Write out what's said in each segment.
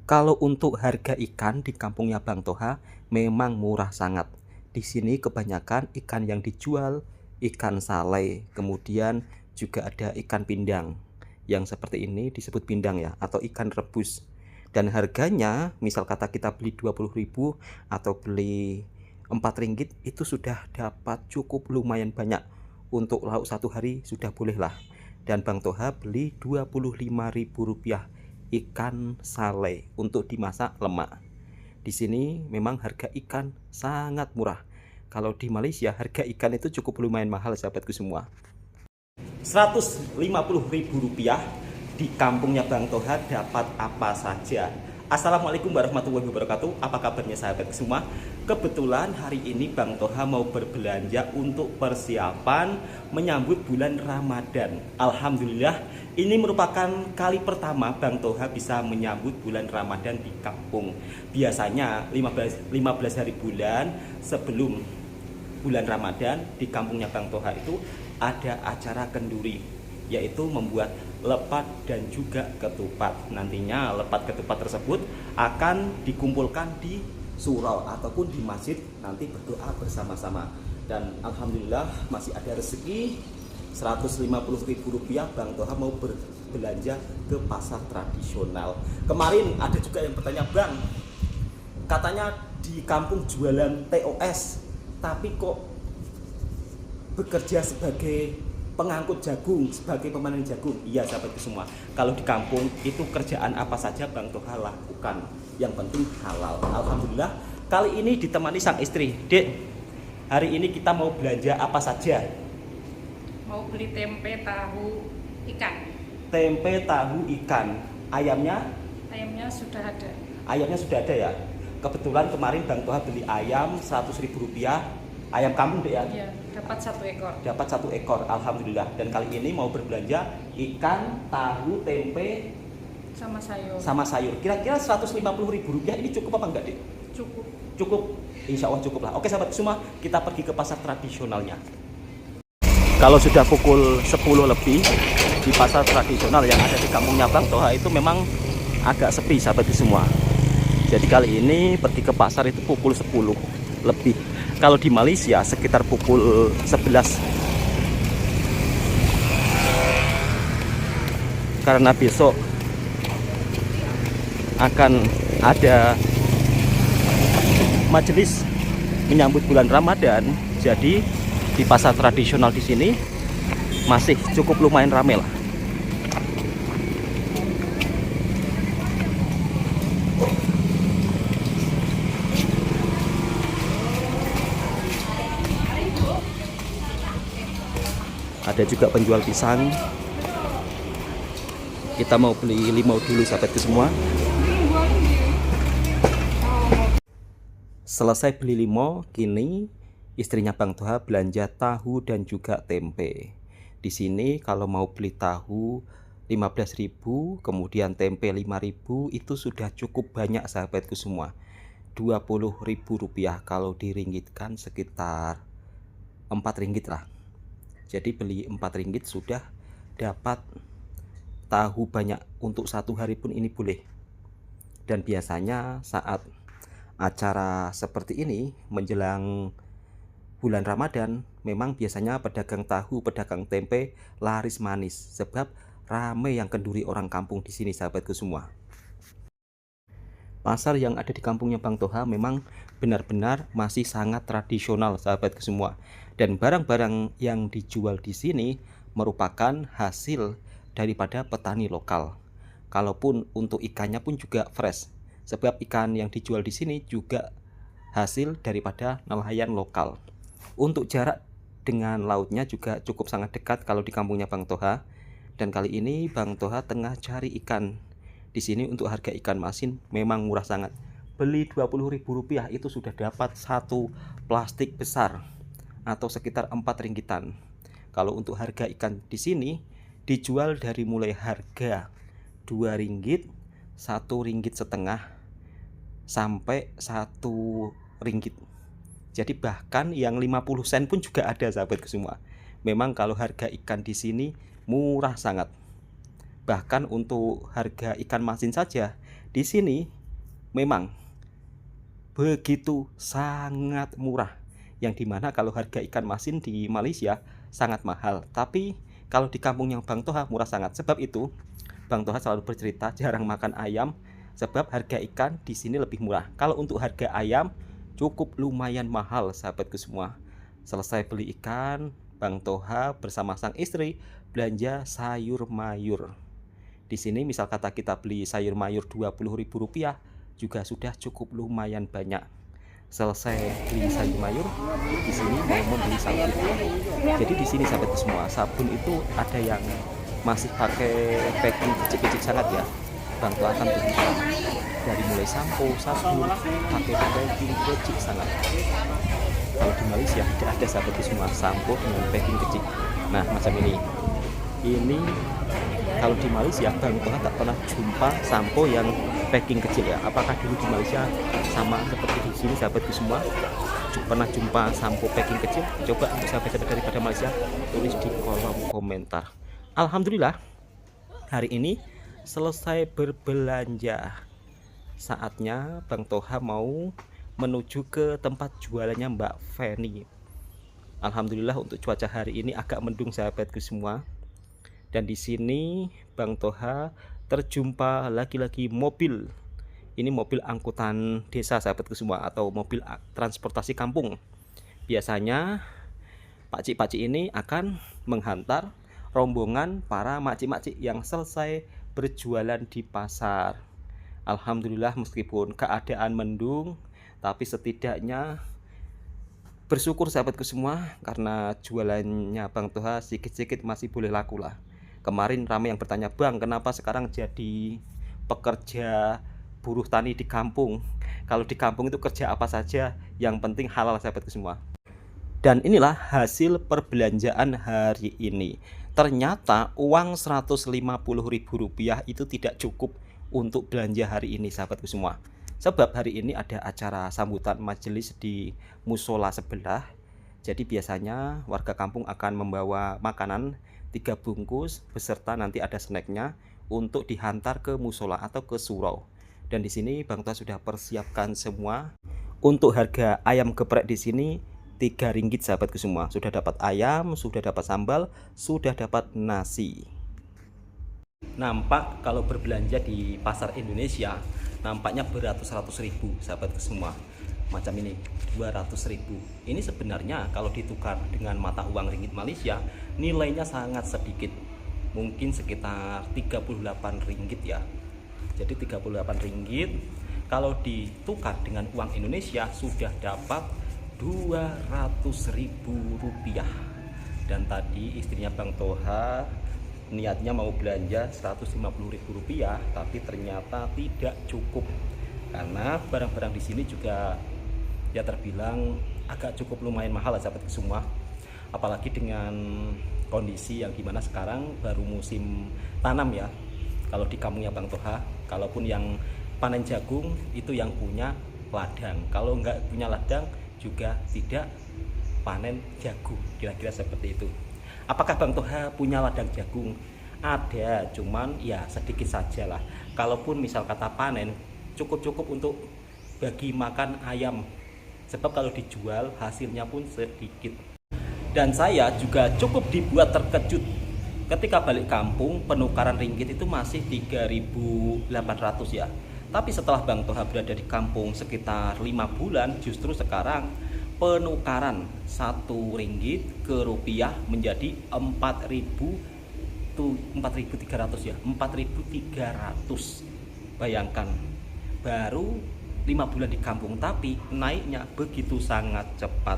Kalau untuk harga ikan di kampungnya Bang Toha memang murah sangat. Di sini kebanyakan ikan yang dijual ikan salei, kemudian juga ada ikan pindang. Yang seperti ini disebut pindang ya, atau ikan rebus. Dan harganya, misal kata kita beli 20.000 atau beli 4 ringgit, itu sudah dapat cukup lumayan banyak. Untuk lauk satu hari sudah boleh lah. Dan Bang Toha beli Rp25.000 ikan salei untuk dimasak lemak. Di sini memang harga ikan sangat murah. Kalau di Malaysia harga ikan itu cukup lumayan mahal sahabatku semua. Rp150.000 di kampungnya Bang Toha dapat apa saja? Assalamualaikum warahmatullahi wabarakatuh. Apa kabarnya sahabat semua? Kebetulan hari ini Bang Toha mau berbelanja untuk persiapan menyambut bulan Ramadan. Alhamdulillah, ini merupakan kali pertama Bang Toha bisa menyambut bulan Ramadan di kampung. Biasanya 15 hari bulan sebelum bulan Ramadan di kampungnya Bang Toha itu ada acara kenduri, yaitu membuat lepat dan juga ketupat. Nantinya lepat ketupat tersebut akan dikumpulkan di surau ataupun di masjid, nanti berdoa bersama-sama. Dan alhamdulillah masih ada rezeki Rp150.000 Bang Toha mau berbelanja ke pasar tradisional. Kemarin ada juga yang bertanya, Bang, katanya di kampung jualan TOS, tapi kok bekerja sebagai pengangkut jagung, sebagai pemanen jagung? Iya sahabatku semua, kalau di kampung itu kerjaan apa saja Bang Toha lakukan, yang penting halal. Alhamdulillah kali ini ditemani sang istri. Dek, hari ini kita mau belanja apa saja? Mau beli tempe, tahu, ikan. Tempe, tahu, ikan. Ayamnya? Ayamnya sudah ada. Ayamnya sudah ada ya. Kebetulan kemarin Bang Toha beli ayam Rp100.000. Ayam kampung deh ya? Iya, dapat 1 ekor. Dapat 1 ekor, alhamdulillah. Dan kali ini mau berbelanja ikan, tahu, tempe, Sama sayur. sama sayur. Kira-kira Rp150.000 ini cukup apa enggak, Dek? Cukup. Cukup? Insya Allah cukup lah. Oke sahabat semua, kita pergi ke pasar tradisionalnya. Kalau sudah pukul 10 lebih di pasar tradisional yang ada di kampungnya Bang Toha itu memang agak sepi sahabat semua. Jadi kali ini pergi ke pasar itu pukul 10 lebih. Kalau di Malaysia sekitar pukul 11. Karena besok akan ada majelis menyambut bulan Ramadan, jadi di pasar tradisional di sini masih cukup lumayan ramai lah. Ada juga penjual pisang. Kita mau beli limau dulu sahabatku semua. Selesai beli limau, kini istrinya Bang Toha belanja tahu dan juga tempe. Di sini kalau mau beli tahu 15.000, kemudian tempe 5.000, itu sudah cukup banyak sahabatku semua. Rp20.000 kalau diringgitkan sekitar 4 ringgit lah. Jadi beli 4 ringgit sudah dapat tahu banyak untuk satu hari pun ini boleh. Dan biasanya saat acara seperti ini menjelang bulan Ramadan, memang biasanya pedagang tahu, pedagang tempe laris manis, sebab ramai yang kenduri orang kampung di sini sahabatku semua. Pasar yang ada di kampungnya Bang Toha memang benar-benar masih sangat tradisional sahabatku semua. Dan barang-barang yang dijual di sini merupakan hasil daripada petani lokal. Kalaupun untuk ikannya pun juga fresh, sebab ikan yang dijual di sini juga hasil daripada nelayan lokal. Untuk jarak dengan lautnya juga cukup sangat dekat kalau di kampungnya Bang Toha. Dan kali ini Bang Toha tengah cari ikan. Di sini untuk harga ikan masin memang murah sangat. Beli Rp20.000 itu sudah dapat satu plastik besar atau sekitar 4 ringgitan. Kalau untuk harga ikan di sini dijual dari mulai harga 2 ringgit, 1 ringgit setengah sampai 1 ringgit. Jadi bahkan yang 50 sen pun juga ada sahabatku semua. Memang kalau harga ikan di sini murah sangat. Bahkan untuk harga ikan masin saja di sini memang begitu sangat murah, yang dimana kalau harga ikan masin di Malaysia sangat mahal, tapi kalau di kampung yang Bang Toha murah sangat. Sebab itu Bang Toha selalu bercerita jarang makan ayam, sebab harga ikan di sini lebih murah. Kalau untuk harga ayam cukup lumayan mahal, sahabatku semua. Selesai beli ikan, Bang Toha bersama sang istri belanja sayur mayur. Di sini misal kata kita beli sayur mayur Rp20.000 juga sudah cukup lumayan banyak. Selesai beli sayur mayur, di sini mau membeli sabun. Jadi di sini sahabatku semua, sabun itu ada yang masih pakai packing kecil-kecil sangat ya. Bang Toha akan tunjukkan dari mulai sampo, sabun, pakai packing kecil sangat. Kalau di Malaysia tidak ada sahabatku semua sampo dengan packing kecil. Nah macam ini kalau di Malaysia Bang Toha tak pernah jumpa sampo yang packing kecil ya. Apakah dulu di Malaysia sama seperti di sini sahabatku semua? Pernah jumpa sampo packing kecil? Coba untuk sahabat-sahabat daripada Malaysia tulis di kolom komentar. Alhamdulillah hari ini selesai berbelanja. Saatnya Bang Toha mau menuju ke tempat jualannya Mbak Feni. Alhamdulillah untuk cuaca hari ini agak mendung sahabatku semua. Dan di sini Bang Toha terjumpa lagi-lagi mobil. Ini mobil angkutan desa sahabatku semua, atau mobil transportasi kampung. Biasanya pakcik-pakcik ini akan menghantar rombongan para makcik-makcik yang selesai berjualan di pasar. Alhamdulillah meskipun keadaan mendung, tapi setidaknya bersyukur sahabatku semua, karena jualannya Bang Toha sedikit-sedikit masih boleh laku lah. Kemarin ramai yang bertanya, Bang kenapa sekarang jadi pekerja buruh tani di kampung? Kalau di kampung itu kerja apa saja, yang penting halal sahabatku semua. Dan inilah hasil perbelanjaan hari ini. Ternyata uang Rp150.000 itu tidak cukup untuk belanja hari ini sahabatku semua. Sebab hari ini ada acara sambutan majelis di musola sebelah. Jadi biasanya warga kampung akan membawa makanan 3 bungkus beserta nanti ada snacknya untuk dihantar ke musola atau ke surau. Dan di sini Bang Toha sudah persiapkan semua. Untuk harga ayam geprek di sini Rp3 sahabatku semua. Sudah dapat ayam, sudah dapat sambal, sudah dapat nasi. Nampak kalau berbelanja di pasar Indonesia nampaknya beratus-ratus ribu sahabatku semua. Macam ini 200.000. Ini sebenarnya kalau ditukar dengan mata uang ringgit Malaysia nilainya sangat sedikit, mungkin sekitar Rp38 ya. Jadi Rp38 kalau ditukar dengan uang Indonesia sudah dapat Rp200.000. Dan tadi istrinya Bang Toha niatnya mau belanja Rp150.000, tapi ternyata tidak cukup karena barang-barang di sini juga ya terbilang agak cukup lumayan mahal sahabatku semua. Apalagi dengan kondisi yang gimana sekarang baru musim tanam ya. Kalau di kampungnya Bang Toha, kalaupun yang panen jagung itu yang punya ladang, kalau nggak punya ladang juga tidak panen jagung, kira-kira seperti itu. Apakah Bang Toha punya ladang jagung? Ada, cuman ya sedikit saja lah. Kalaupun misal kata panen, cukup-cukup untuk bagi makan ayam. Sebab kalau dijual hasilnya pun sedikit. Dan saya juga cukup dibuat terkejut ketika balik kampung penukaran ringgit itu masih 3.800 ya. Tapi setelah Bang Toha berada di kampung sekitar 5 bulan, justru sekarang penukaran 1 ringgit ke rupiah menjadi 4.300 ya, 4.300. Bayangkan, baru 5 bulan di kampung tapi naiknya begitu sangat cepat.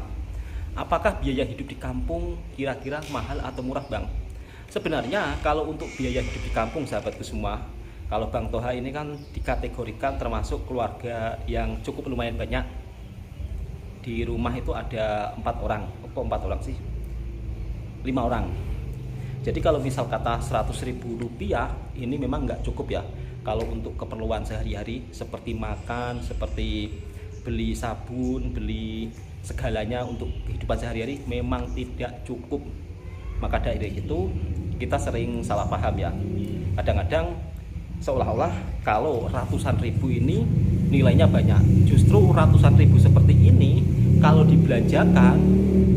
Apakah biaya hidup di kampung kira-kira mahal atau murah Bang? Sebenarnya kalau untuk biaya hidup di kampung sahabatku semua, kalau Bang Toha ini kan dikategorikan termasuk keluarga yang cukup lumayan banyak. Di rumah itu ada 4 orang. Kok 4 orang sih? 5 orang. Jadi kalau misal kata Rp100.000 ini memang nggak cukup ya. Kalau untuk keperluan sehari-hari seperti makan, seperti beli sabun, beli segalanya untuk kehidupan sehari-hari memang tidak cukup. Maka dari itu kita sering salah paham ya. Kadang-kadang seolah-olah kalau ratusan ribu ini nilainya banyak. Justru ratusan ribu seperti ini kalau dibelanjakan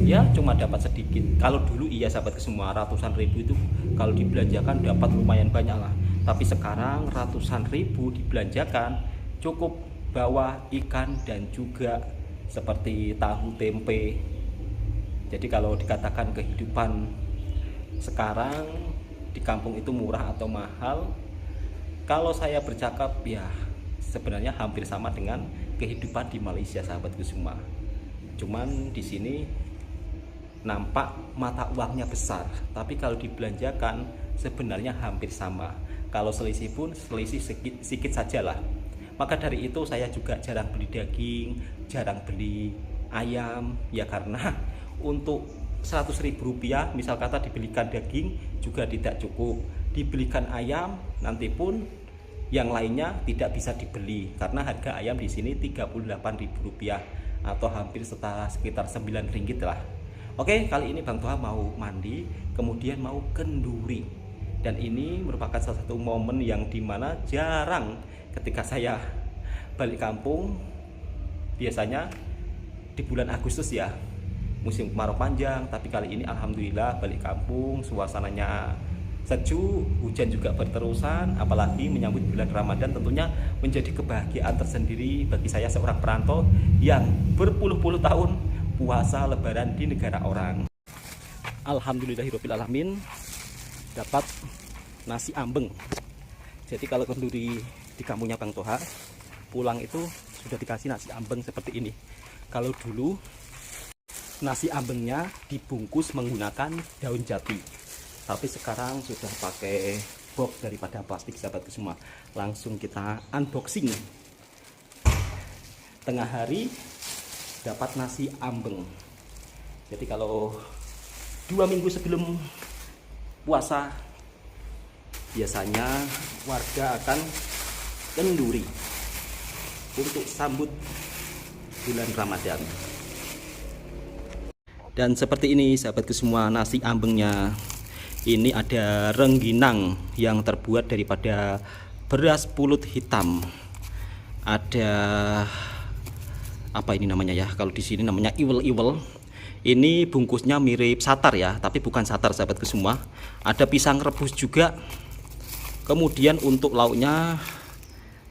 ya cuma dapat sedikit. Kalau dulu iya sahabat semua, ratusan ribu itu kalau dibelanjakan dapat lumayan banyak lah. Tapi sekarang ratusan ribu dibelanjakan cukup bawa ikan dan juga seperti tahu tempe. Jadi kalau dikatakan kehidupan sekarang di kampung itu murah atau mahal, kalau saya bercakap ya sebenarnya hampir sama dengan kehidupan di Malaysia sahabatku semua. Cuman di sini nampak mata uangnya besar, tapi kalau dibelanjakan sebenarnya hampir sama. Kalau selisih pun selisih sedikit sajalah. Maka dari itu saya juga jarang beli daging, jarang beli ayam, ya karena untuk 100.000 rupiah misal kata dibelikan daging juga tidak cukup, dibelikan ayam nanti pun yang lainnya tidak bisa dibeli karena harga ayam di sini 38.000 rupiah atau hampir sekitar 9 ringgit lah. Oke, kali ini Bang Toha mau mandi kemudian mau kenduri, dan ini merupakan salah satu momen yang dimana jarang ketika saya balik kampung. Biasanya di bulan Agustus ya, musim kemarau panjang, tapi kali ini alhamdulillah balik kampung suasananya sejuk, hujan juga berterusan, apalagi menyambut bulan Ramadan tentunya menjadi kebahagiaan tersendiri bagi saya seorang perantau yang berpuluh-puluh tahun puasa lebaran di negara orang. Alhamdulillahirabbil alamin dapat nasi ambeng. Jadi kalau kenduri di kampungnya Bang Toha pulang itu sudah dikasih nasi ambeng seperti ini. Kalau dulu nasi ambengnya dibungkus menggunakan daun jati, tapi sekarang sudah pakai box daripada plastik sahabatku semua. Langsung kita unboxing. Tengah hari dapat nasi ambeng. Jadi kalau 2 minggu sebelum puasa biasanya warga akan kenduri untuk sambut bulan Ramadan. Dan seperti ini sahabatku semua nasi ambengnya. Ini ada rengginang yang terbuat daripada beras pulut hitam. Ada apa ini namanya ya? Kalau di sini namanya iwel-iwel. Ini bungkusnya mirip satar ya, tapi bukan satar sahabatku semua. Ada pisang rebus juga. Kemudian untuk lauknya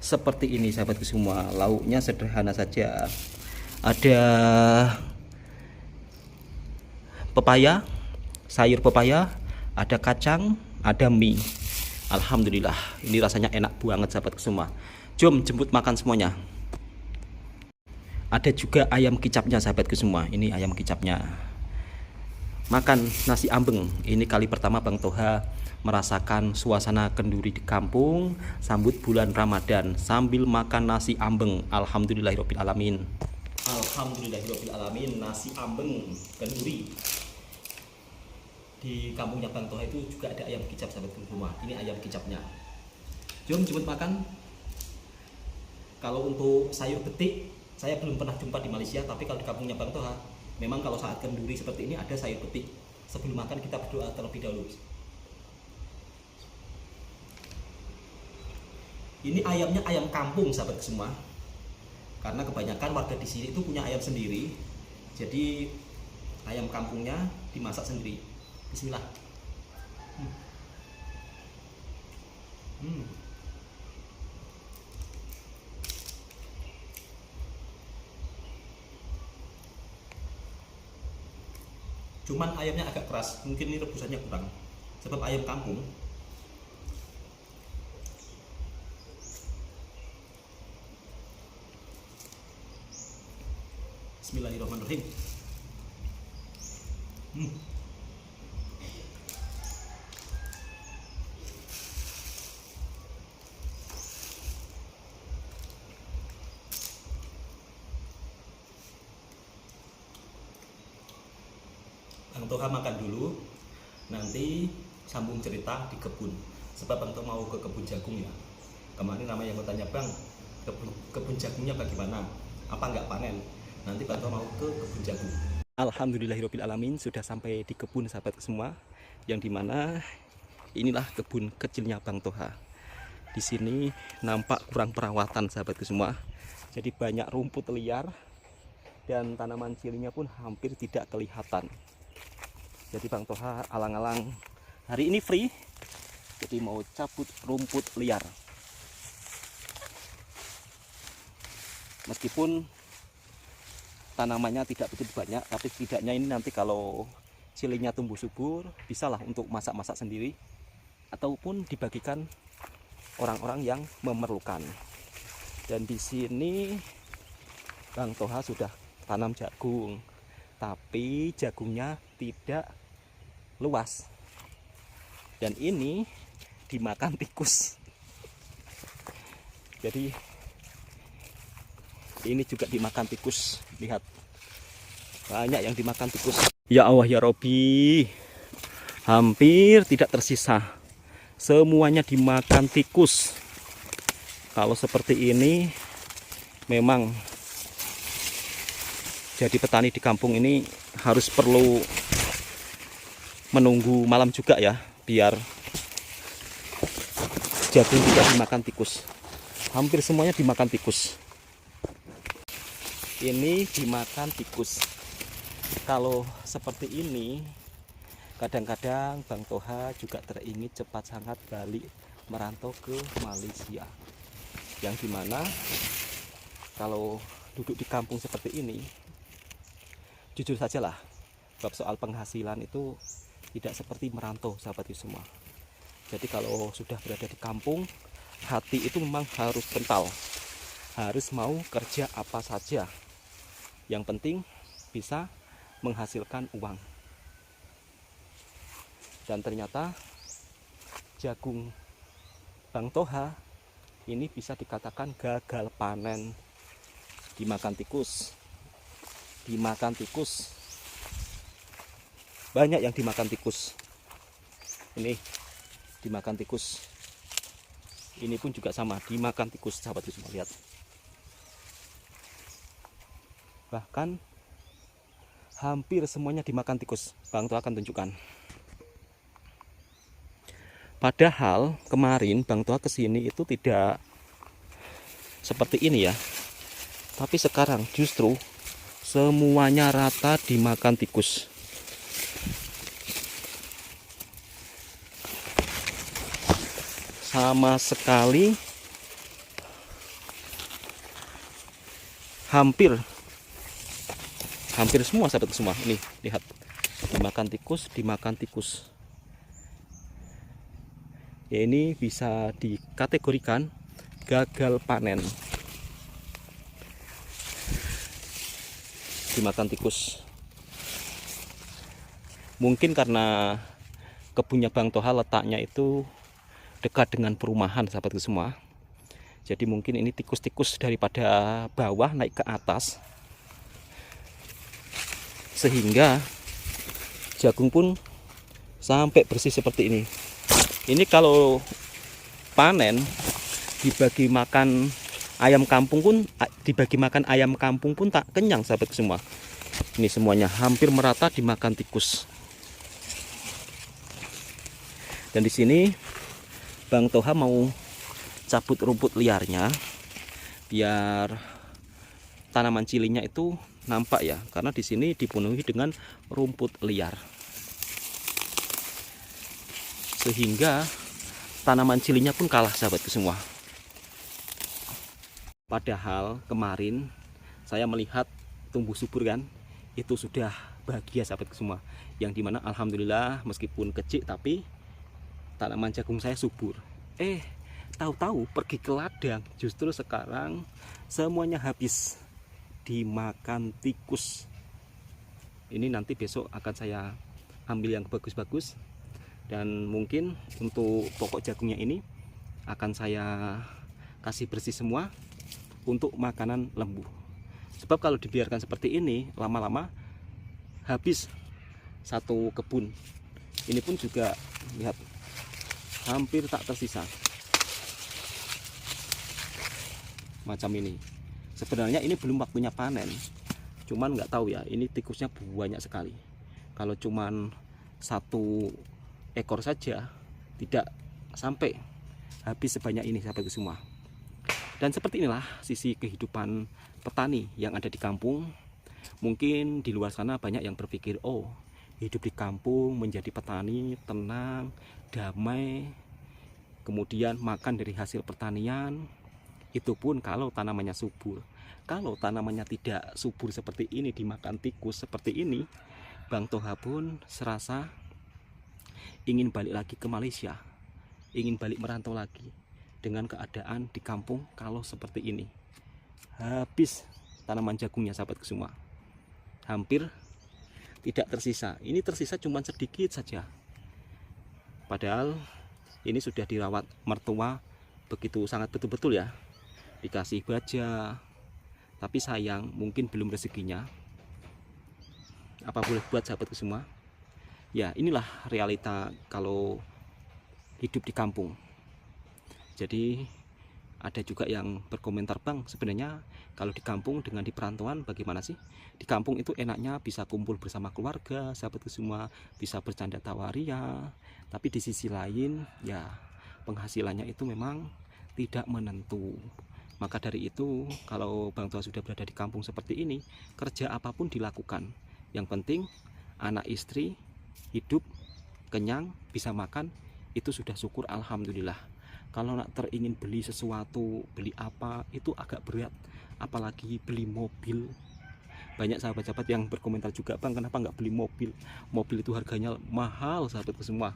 seperti ini sahabatku semua. Lauknya sederhana saja. Ada pepaya, sayur pepaya, ada kacang, ada mie. Alhamdulillah, ini rasanya enak banget sahabatku semua. Jom jemput makan semuanya. Ada juga ayam kicapnya sahabatku semua. Ini ayam kicapnya. Makan nasi ambeng. Ini kali pertama Bang Toha merasakan suasana kenduri di kampung sambut bulan Ramadan sambil makan nasi ambeng. Alhamdulillahirabbil alamin. Alhamdulillahirabbil alamin, nasi ambeng kenduri. Di kampungnya Bang Toha itu juga ada ayam kicap sahabatku semua. Ini ayam kicapnya. Jom jemput makan. Kalau untuk sayur betik saya belum pernah jumpa di Malaysia, tapi kalau di kampungnya Bang Toha memang kalau saat kenduri seperti ini ada sayur betik. Sebelum makan kita berdoa terlebih dahulu. Ini ayamnya ayam kampung sahabat semua. Karena kebanyakan warga di sini itu punya ayam sendiri. Jadi ayam kampungnya dimasak sendiri. Bismillah. Cuman ayamnya agak keras, mungkin ini rebusannya kurang. Sebab ayam kampung. Bismillahirrahmanirrahim. Bang Toha makan dulu, nanti sambung cerita di kebun. Sebab Bang Toha mau ke kebun jagung ya. Kemarin namanya yang bertanya, Bang, kebun jagungnya bagaimana? Apa nggak panen? Nanti Bang Toha mau ke kebun jagung. Alhamdulillahirabbil alamin, sudah sampai di kebun sahabat semua, yang dimana inilah kebun kecilnya Bang Toha. di sini nampak kurang perawatan sahabatku semua. Jadi banyak rumput liar dan tanaman cilinya pun hampir tidak kelihatan. Jadi Bang Toha alang-alang hari ini free, jadi mau cabut rumput liar. Meskipun tanamannya tidak begitu banyak, tapi setidaknya ini nanti kalau cilinya tumbuh subur, bisalah untuk masak-masak sendiri ataupun dibagikan orang-orang yang memerlukan. Dan di sini Bang Toha sudah tanam jagung, tapi jagungnya tidak luas. Dan ini dimakan tikus. Jadi ini juga dimakan tikus. Lihat, banyak yang dimakan tikus. Ya Allah ya Robi, hampir tidak tersisa. Semuanya dimakan tikus. Kalau seperti ini memang jadi petani di kampung ini harus perlu menunggu malam juga ya, biar jagung tidak dimakan tikus. Hampir semuanya dimakan tikus. Ini dimakan tikus. Kalau seperti ini, kadang-kadang Bang Toha juga teringin cepat sangat balik merantau ke Malaysia, yang dimana kalau duduk di kampung seperti ini, jujur sajalah, bab soal penghasilan itu tidak seperti merantau sahabat semua. Jadi kalau sudah berada di kampung, hati itu memang harus kental, harus mau kerja apa saja, yang penting bisa menghasilkan uang. Dan ternyata jagung Bang Toha ini bisa dikatakan gagal panen, dimakan tikus. Dimakan tikus. Banyak yang dimakan tikus. Ini dimakan tikus. Ini pun juga sama, dimakan tikus sahabat semua, lihat. Bahkan hampir semuanya dimakan tikus. Bang Toha akan tunjukkan. Padahal kemarin Bang Toha kesini itu tidak seperti ini ya. Tapi sekarang justru semuanya rata dimakan tikus. Sama sekali hampir semua sahabat semua. Nih, lihat. Dimakan tikus. Ya, ini bisa dikategorikan gagal panen. Dimakan tikus. Mungkin karena kebunnya Bang Toha letaknya itu dekat dengan perumahan sahabatku semua. Jadi mungkin ini tikus-tikus daripada bawah naik ke atas, sehingga jagung pun sampai bersih seperti ini. Ini kalau panen dibagi makan ayam kampung pun tak kenyang sahabatku semua. Ini semuanya hampir merata dimakan tikus. Dan di sini Bang Toha mau cabut rumput liarnya biar tanaman cilinya itu nampak ya, karena di sini dipenuhi dengan rumput liar. Sehingga tanaman cilinya pun kalah sahabatku semua. Padahal kemarin saya melihat tumbuh subur kan, itu sudah bahagia sahabatku semua. Yang dimana alhamdulillah meskipun kecil tapi tanaman jagung saya subur. Tahu-tahu pergi ke ladang, justru sekarang semuanya habis dimakan tikus. Ini nanti besok akan saya ambil yang bagus-bagus, dan mungkin untuk pokok jagungnya ini akan saya kasih bersih semua untuk makanan lembu. Sebab kalau dibiarkan seperti ini lama-lama habis satu kebun. Ini pun juga lihat hampir tak tersisa. Macam ini. Sebenarnya ini belum waktunya panen. Cuman nggak tahu ya, ini tikusnya banyak sekali. Kalau cuman satu ekor saja tidak sampai habis sebanyak ini sahabatku semua. Dan seperti inilah sisi kehidupan petani yang ada di kampung. Mungkin di luar sana banyak yang berpikir, oh hidup di kampung menjadi petani tenang, damai, kemudian makan dari hasil pertanian. Itu pun kalau tanamannya subur. Kalau tanamannya tidak subur seperti ini, dimakan tikus seperti ini, Bang Toha pun serasa ingin balik lagi ke Malaysia, ingin balik merantau lagi dengan keadaan di kampung kalau seperti ini. Habis tanaman jagungnya sahabatku semua, hampir tidak tersisa. Ini tersisa cuma sedikit saja, padahal ini sudah dirawat mertua begitu sangat betul-betul ya, dikasih baja. Tapi sayang mungkin belum rezekinya. Apa boleh buat sahabatku semua. Ya inilah realita kalau hidup di kampung. Jadi ada juga yang berkomentar, Bang, sebenarnya kalau di kampung dengan di perantauan bagaimana sih? Di kampung itu enaknya bisa kumpul bersama keluarga, sahabatku semua, bisa bercanda tawaria. Tapi di sisi lain ya penghasilannya itu memang tidak menentu. Maka dari itu kalau Bang Toha sudah berada di kampung seperti ini, kerja apapun dilakukan. Yang penting anak istri hidup kenyang, bisa makan, itu sudah syukur alhamdulillah. Kalau nak teringin beli sesuatu, beli apa, itu agak berat. Apalagi beli mobil. Banyak sahabat-sahabat yang berkomentar juga, Bang, kenapa nggak beli mobil? Mobil itu harganya mahal sahabatku semua.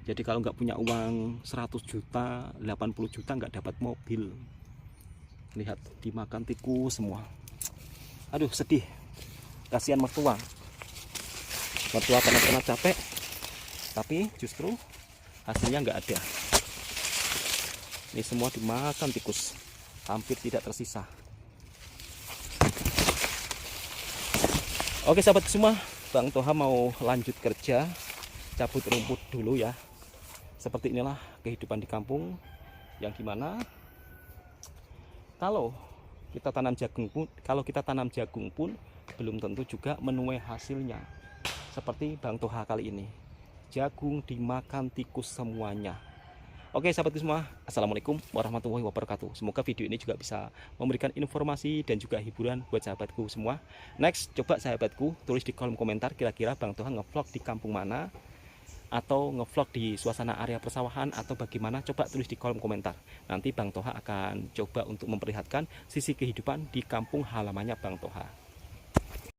Jadi kalau nggak punya uang 100 juta, 80 juta nggak dapat mobil. Lihat, dimakan tikus semua. Aduh, sedih. Kasihan mertua. Mertua pernah capek, tapi justru hasilnya nggak ada. Ini semua dimakan tikus, hampir tidak tersisa. Oke sahabat semua, Bang Toha mau lanjut kerja, cabut rumput dulu ya. Seperti inilah kehidupan di kampung, yang dimana kalau kita tanam jagung pun belum tentu juga menuai hasilnya. Seperti Bang Toha kali ini, jagung dimakan tikus semuanya. Oke sahabatku semua, assalamualaikum warahmatullahi wabarakatuh. Semoga video ini juga bisa memberikan informasi dan juga hiburan buat sahabatku semua. Next, coba sahabatku tulis di kolom komentar kira-kira Bang Toha ngevlog di kampung mana, atau ngevlog di suasana area persawahan, atau bagaimana, coba tulis di kolom komentar. Nanti Bang Toha akan coba untuk memperlihatkan sisi kehidupan di kampung halamannya Bang Toha.